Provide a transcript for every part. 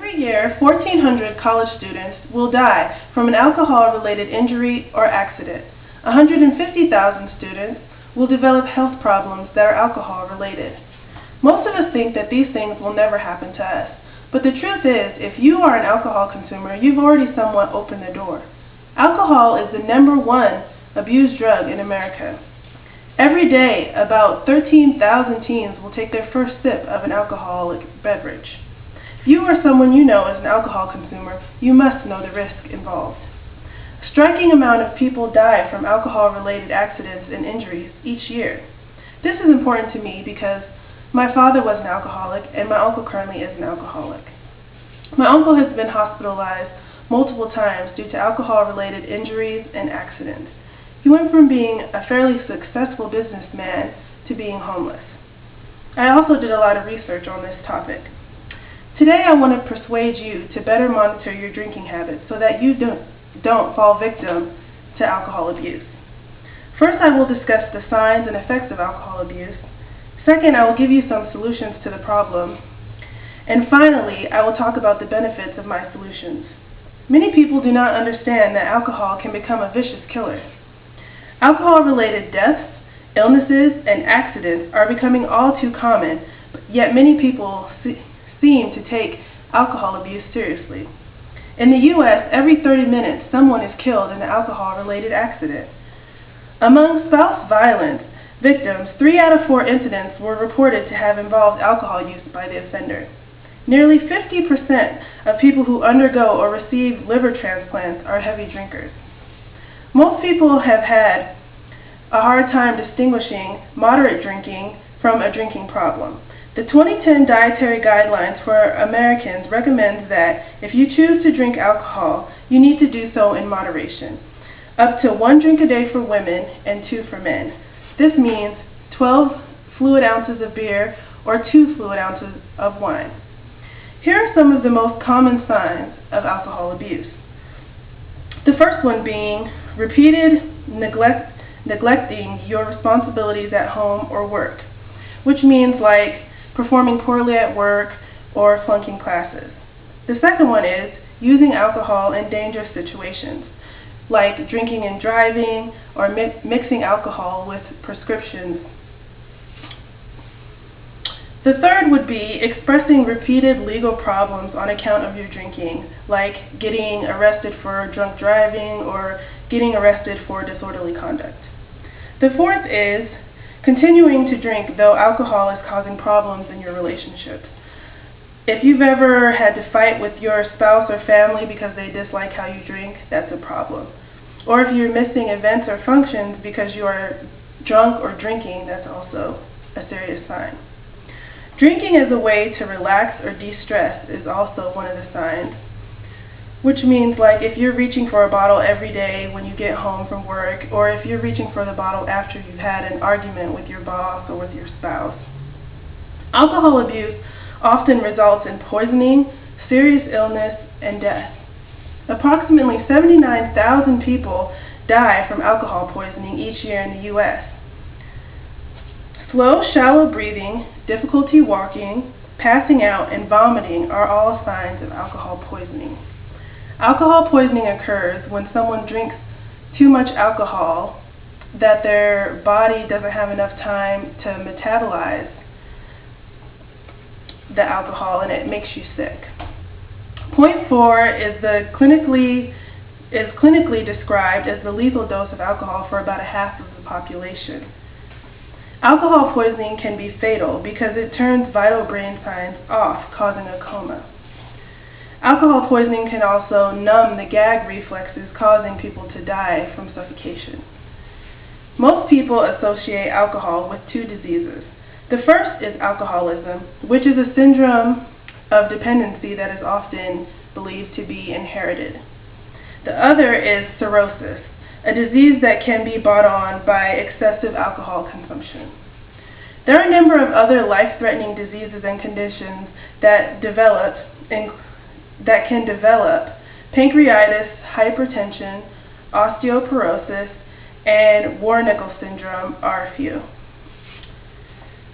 Every year, 1,400 college students will die from an alcohol-related injury or accident. 150,000 students will develop health problems that are alcohol-related. Most of us think that these things will never happen to us, but the truth is, if you are an alcohol consumer, you've already somewhat opened the door. Alcohol is the #1 abused drug in America. Every day, about 13,000 teens will take their first sip of an alcoholic beverage. If you or someone you know is an alcohol consumer, you must know the risk involved. A striking amount of people die from alcohol-related accidents and injuries each year. This is important to me because my father was an alcoholic and my uncle currently is an alcoholic. My uncle has been hospitalized multiple times due to alcohol-related injuries and accidents. He went from being a fairly successful businessman to being homeless. I also did a lot of research on this topic. Today I want to persuade you to better monitor your drinking habits so that you don't fall victim to alcohol abuse. First, I will discuss the signs and effects of alcohol abuse. Second, I will give you some solutions to the problem. And finally, I will talk about the benefits of my solutions. Many people do not understand that alcohol can become a vicious killer. Alcohol-related deaths, illnesses, and accidents are becoming all too common, yet many people seem to take alcohol abuse seriously. In the U.S., every 30 minutes, someone is killed in an alcohol-related accident. Among spouse violence victims, 3 out of 4 incidents were reported to have involved alcohol use by the offender. Nearly 50% of people who undergo or receive liver transplants are heavy drinkers. Most people have had a hard time distinguishing moderate drinking from a drinking problem. The 2010 Dietary Guidelines for Americans recommends that if you choose to drink alcohol, you need to do so in moderation. Up to 1 drink a day for women and 2 for men. This means 12 fluid ounces of beer or 2 fluid ounces of wine. Here are some of the most common signs of alcohol abuse. The first one being repeated neglecting your responsibilities at home or work, which means like performing poorly at work or flunking classes. The second one is using alcohol in dangerous situations, like drinking and driving or mixing alcohol with prescriptions. The third would be expressing repeated legal problems on account of your drinking, like getting arrested for drunk driving or getting arrested for disorderly conduct. The fourth is continuing to drink though alcohol is causing problems in your relationships. If you've ever had to fight with your spouse or family because they dislike how you drink, that's a problem. Or if you're missing events or functions because you are drunk or drinking, that's also a serious sign. Drinking as a way to relax or de-stress is also one of the signs, which means like if you're reaching for a bottle every day when you get home from work, or if you're reaching for the bottle after you've had an argument with your boss or with your spouse. Alcohol abuse often results in poisoning, serious illness, and death. Approximately 79,000 people die from alcohol poisoning each year in the U.S. Slow, shallow breathing, difficulty walking, passing out, and vomiting are all signs of alcohol poisoning. Alcohol poisoning occurs when someone drinks too much alcohol that their body doesn't have enough time to metabolize the alcohol and it makes you sick. Point 4 is clinically described as the lethal dose of alcohol for about half of the population. Alcohol poisoning can be fatal because it turns vital brain signs off, causing a coma. Alcohol poisoning can also numb the gag reflexes, causing people to die from suffocation. Most people associate alcohol with 2 diseases. The first is alcoholism, which is a syndrome of dependency that is often believed to be inherited. The other is cirrhosis, a disease that can be brought on by excessive alcohol consumption. There are a number of other life-threatening diseases and conditions that can develop. Pancreatitis, hypertension, osteoporosis, and Wernicke syndrome are a few.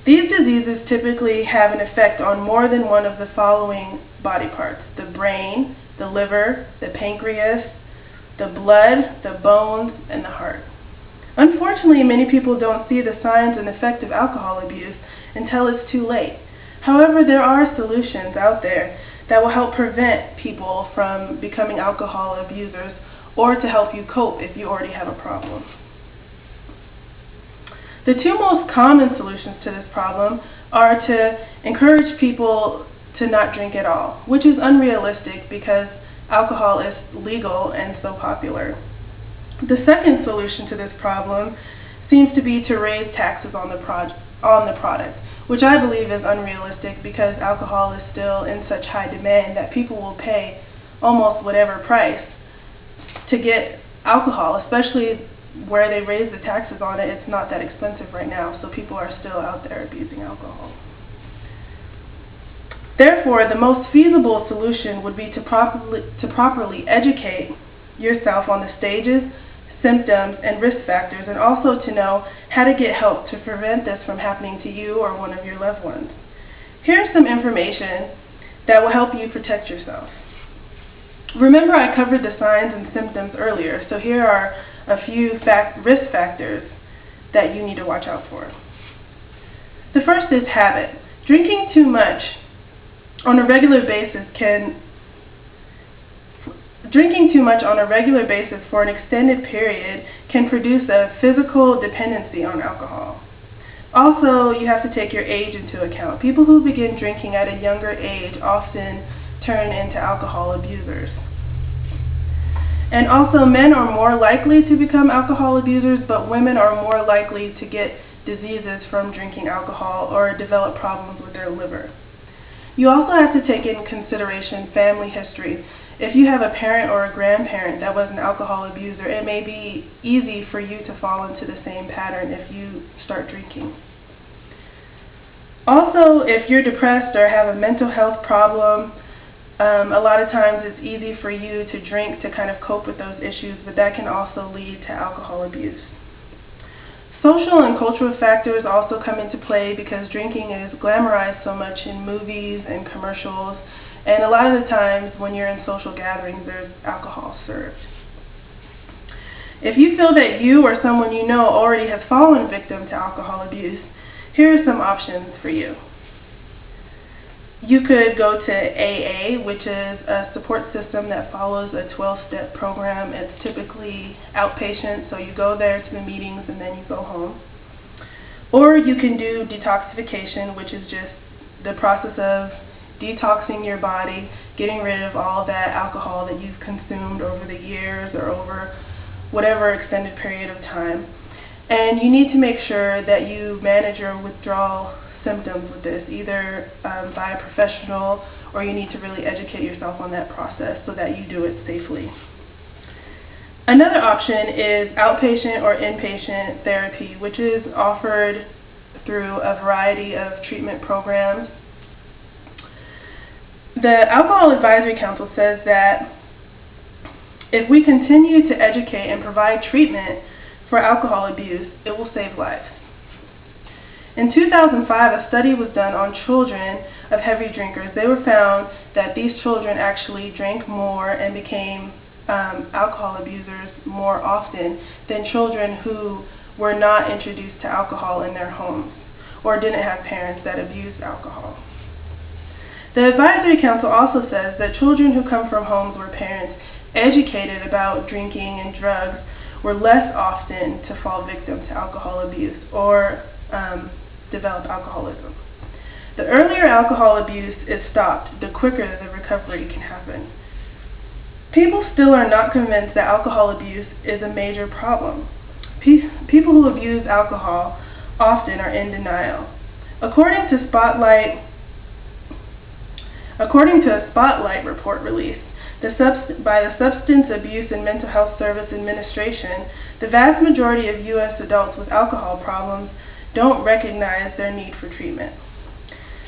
These diseases typically have an effect on more than one of the following body parts: the brain, the liver, the pancreas, the blood, the bones, and the heart. Unfortunately, many people don't see the signs and effect of alcohol abuse until it's too late. However, there are solutions out there that will help prevent people from becoming alcohol abusers or to help you cope if you already have a problem. The two most common solutions to this problem are to encourage people to not drink at all, which is unrealistic because alcohol is legal and so popular. The second solution to this problem seems to be to raise taxes on the product, which I believe is unrealistic because alcohol is still in such high demand that people will pay almost whatever price to get alcohol, especially where they raise the taxes on it. It's not that expensive right now, so people are still out there abusing alcohol. Therefore, the most feasible solution would be to properly educate yourself on the stages, symptoms, and risk factors, and also to know how to get help to prevent this from happening to you or one of your loved ones. Here's some information that will help you protect yourself. Remember, I covered the signs and symptoms earlier, so here are a few risk factors that you need to watch out for. The first is habit. Drinking too much on a regular basis for an extended period can produce a physical dependency on alcohol. Also, you have to take your age into account. People who begin drinking at a younger age often turn into alcohol abusers. And also, men are more likely to become alcohol abusers, but women are more likely to get diseases from drinking alcohol or develop problems with their liver. You also have to take into consideration family history. If you have a parent or a grandparent that was an alcohol abuser, it may be easy for you to fall into the same pattern if you start drinking. Also, if you're depressed or have a mental health problem, a lot of times it's easy for you to drink to kind of cope with those issues, but that can also lead to alcohol abuse. Social and cultural factors also come into play because drinking is glamorized so much in movies and commercials, and a lot of the times when you're in social gatherings, there's alcohol served. If you feel that you or someone you know already has fallen victim to alcohol abuse, here are some options for you. You could go to AA, which is a support system that follows a 12-step program. It's typically outpatient, so you go there to the meetings and then you go home. Or you can do detoxification, which is just the process of detoxing your body, getting rid of all that alcohol that you've consumed over the years or over whatever extended period of time. And you need to make sure that you manage your withdrawal symptoms with this, either by a professional, or you need to really educate yourself on that process so that you do it safely. Another option is outpatient or inpatient therapy, which is offered through a variety of treatment programs. The Alcohol Advisory Council says that if we continue to educate and provide treatment for alcohol abuse, it will save lives. In 2005, a study was done on children of heavy drinkers. They were found that these children actually drank more and became alcohol abusers more often than children who were not introduced to alcohol in their homes or didn't have parents that abused alcohol. The Advisory Council also says that children who come from homes where parents educated about drinking and drugs were less often to fall victim to alcohol abuse or develop alcoholism. The earlier alcohol abuse is stopped, the quicker the recovery can happen. People still are not convinced that alcohol abuse is a major problem. People who abuse alcohol often are in denial. According to a Spotlight report released by the Substance Abuse and Mental Health Service Administration, the vast majority of U.S. adults with alcohol problems don't recognize their need for treatment.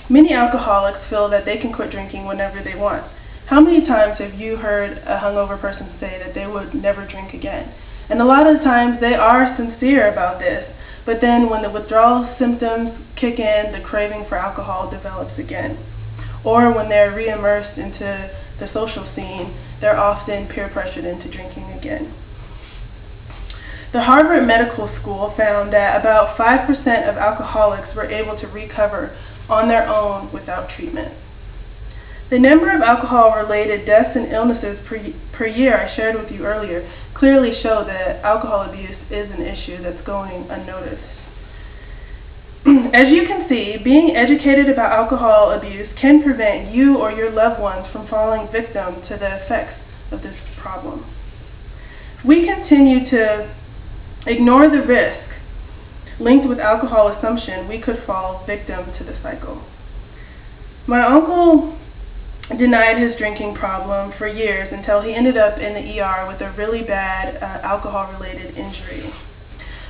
Many alcoholics feel that they can quit drinking whenever they want. How many times have you heard a hungover person say that they would never drink again? And a lot of times they are sincere about this, but then when the withdrawal symptoms kick in, the craving for alcohol develops again. or when they're re-immersed into the social scene, they're often peer pressured into drinking again. The Harvard Medical School found that about 5% of alcoholics were able to recover on their own without treatment. The number of alcohol-related deaths and illnesses per year I shared with you earlier clearly show that alcohol abuse is an issue that's going unnoticed. As you can see, being educated about alcohol abuse can prevent you or your loved ones from falling victim to the effects of this problem. If we continue to ignore the risk linked with alcohol consumption, we could fall victim to the cycle. My uncle denied his drinking problem for years until he ended up in the ER with a really bad alcohol-related injury.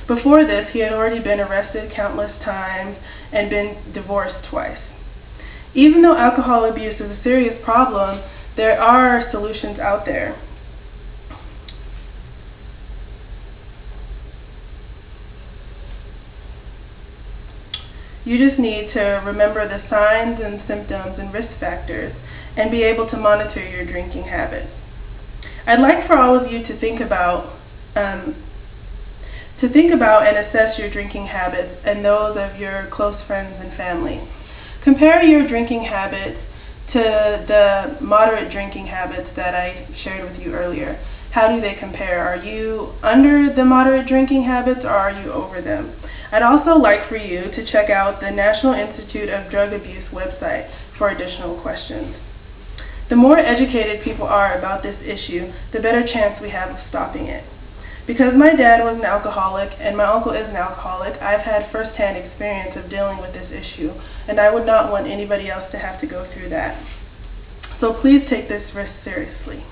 Before this, he had already been arrested countless times and been divorced twice. Even though alcohol abuse is a serious problem, there are solutions out there. You just need to remember the signs and symptoms and risk factors and be able to monitor your drinking habits. I'd like for all of you to think about and assess your drinking habits and those of your close friends and family. Compare your drinking habits to the moderate drinking habits that I shared with you earlier. How do they compare? Are you under the moderate drinking habits or are you over them? I'd also like for you to check out the National Institute of Drug Abuse website for additional questions. The more educated people are about this issue, the better chance we have of stopping it. Because my dad was an alcoholic and my uncle is an alcoholic, I've had first-hand experience of dealing with this issue, and I would not want anybody else to have to go through that. So please take this risk seriously.